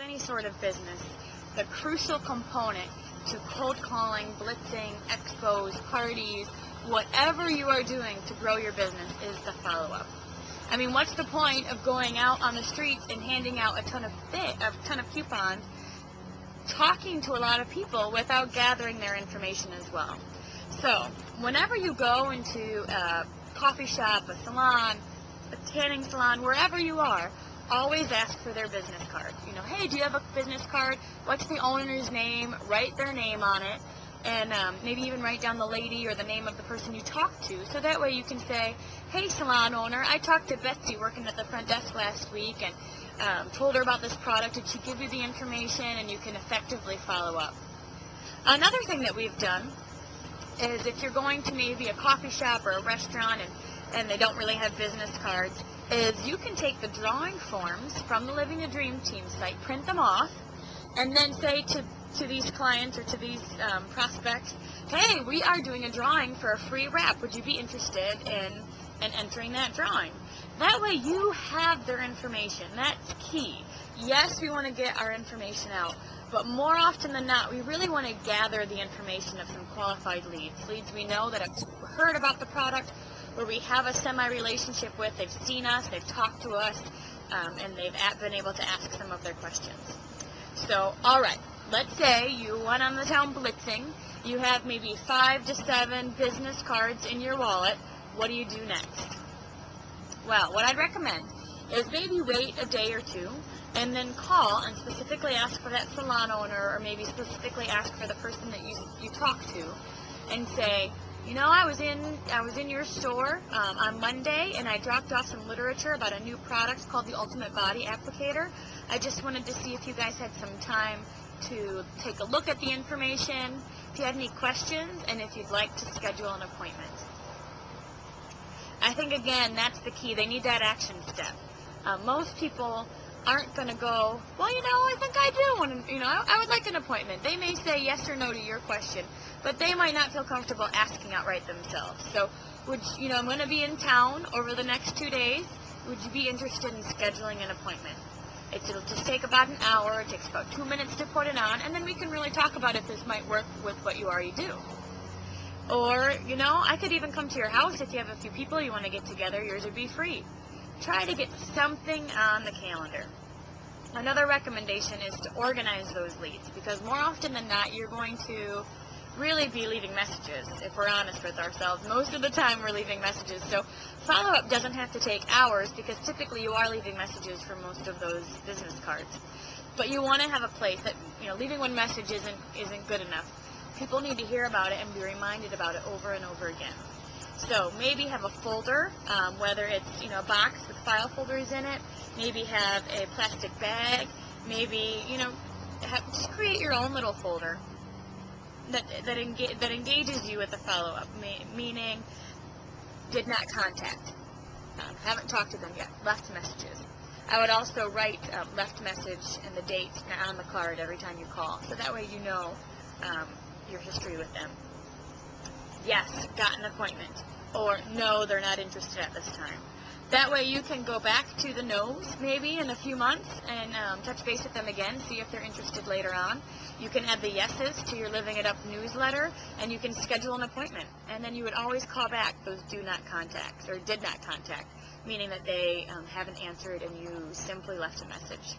any sort of business, the crucial component to cold calling, blitzing, expos, parties, whatever you are doing to grow your business is the follow-up. I mean, what's the point of going out on the streets and handing out a ton of coupons, talking to a lot of people without gathering their information as well? So, whenever you go into a coffee shop, a salon, a tanning salon, wherever you are, always ask for their business card. You know, hey, do you have a business card? What's the owner's name? Write their name on it, and maybe even write down the lady or the name of the person you talked to, so that way you can say, hey, salon owner, I talked to Betsy working at the front desk last week and told her about this product. Did she give you the information? And you can effectively follow up. Another thing that we've done is if you're going to maybe a coffee shop or a restaurant and they don't really have business cards, is you can take the drawing forms from the Living a Dream Team site, print them off, and then say to these clients or to these prospects, hey, we are doing a drawing for a free wrap. Would you be interested in entering that drawing? That way you have their information. That's key. Yes, we want to get our information out, but more often than not, we really want to gather the information of some qualified leads. Leads we know that have heard about the product, where we have a semi-relationship with. They've seen us, they've talked to us, and they've been able to ask some of their questions. So, all right, let's say you went on the town blitzing. You have maybe 5 to 7 business cards in your wallet. What do you do next? Well, what I'd recommend is maybe wait a day or two and then call and specifically ask for that salon owner, or maybe specifically ask for the person that you talked to, and say, you know, I was in your store on Monday, and I dropped off some literature about a new product called the Ultimate Body Applicator. I just wanted to see if you guys had some time to take a look at the information, if you had any questions, and if you'd like to schedule an appointment. I think, again, that's the key. They need that action step. Most people aren't going to go, well, you know, I think I do want to, you know, I would like an appointment. They may say yes or no to your question, but they might not feel comfortable asking outright themselves. So, you know, I'm going to be in town over the next 2 days. Would you be interested in scheduling an appointment? It'll just take about an hour. It takes about 2 minutes to put it on, and then we can really talk about if this might work with what you already do. Or, you know, I could even come to your house if you have a few people you want to get together. Yours would be free. Try to get something on the calendar. Another recommendation is to organize those leads, because more often than not, you're going to really be leaving messages. If we're honest with ourselves, most of the time we're leaving messages. So follow-up doesn't have to take hours, because typically you are leaving messages for most of those business cards. But you want to have a place that, you know, leaving one message isn't good enough. People need to hear about it and be reminded about it over and over again. So maybe have a folder, whether it's, you know, a box with file folders in it. Maybe have a plastic bag. Maybe, you know, just create your own little folder that engages you with the follow-up, meaning did not contact, haven't talked to them yet, left messages. I would also write left message and the date on the card every time you call, so that way you know your history with them. Yes, got an appointment, or no, they're not interested at this time. That way you can go back to the no's maybe in a few months and touch base with them again, see if they're interested later on. You can add the yeses to your Living It Up newsletter, and you can schedule an appointment. And then you would always call back those do not contact, or did not contact, meaning that they haven't answered and you simply left a message.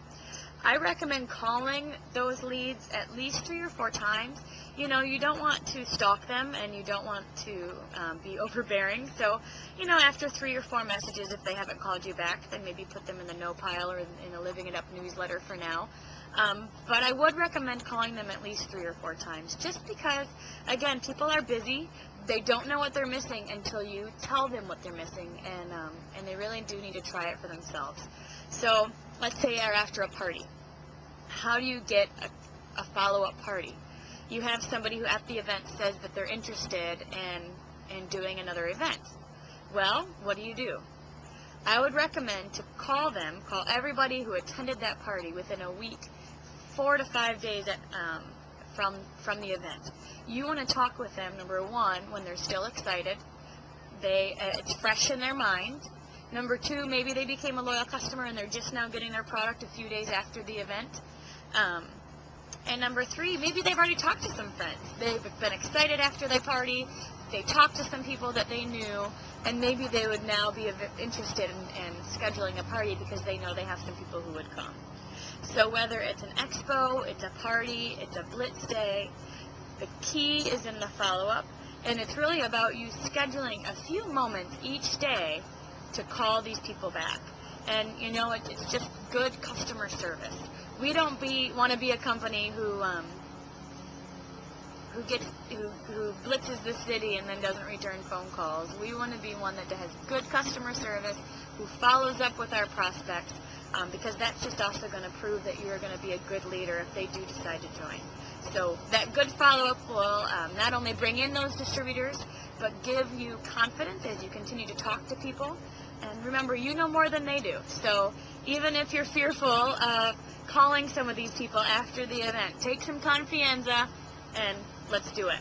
I recommend calling those leads at least 3 or 4 times. You know, you don't want to stalk them, and you don't want to be overbearing. So, you know, after 3 or 4 messages, if they haven't called you back, then maybe put them in the no pile or in a Living It Up newsletter for now. But I would recommend calling them at least 3 or 4 times, just because, again, people are busy. They don't know what they're missing until you tell them what they're missing, and they really do need to try it for themselves. So let's say you're after a party. How do you get a follow-up party? You have somebody who at the event says that they're interested in doing another event. Well, what do? I would recommend to call everybody who attended that party within a week, 4 to 5 days from the event. You want to talk with them, number 1, when they're still excited. It's fresh in their mind. Number 2, maybe they became a loyal customer and they're just now getting their product a few days after the event. And number 3, maybe they've already talked to some friends. They've been excited after they party. They talked to some people that they knew, and maybe they would now be interested in scheduling a party because they know they have some people who would come. So whether it's an expo, it's a party, it's a blitz day, the key is in the follow-up, and it's really about you scheduling a few moments each day to call these people back. And you know, it's just good customer service. We don't want to be a company who blitzes the city and then doesn't return phone calls. We want to be one that has good customer service, who follows up with our prospects, because that's just also going to prove that you're going to be a good leader if they do decide to join. So that good follow-up will not only bring in those distributors, but give you confidence as you continue to talk to people. And remember, you know more than they do. So even if you're fearful of calling some of these people after the event, take some confianza and let's do it.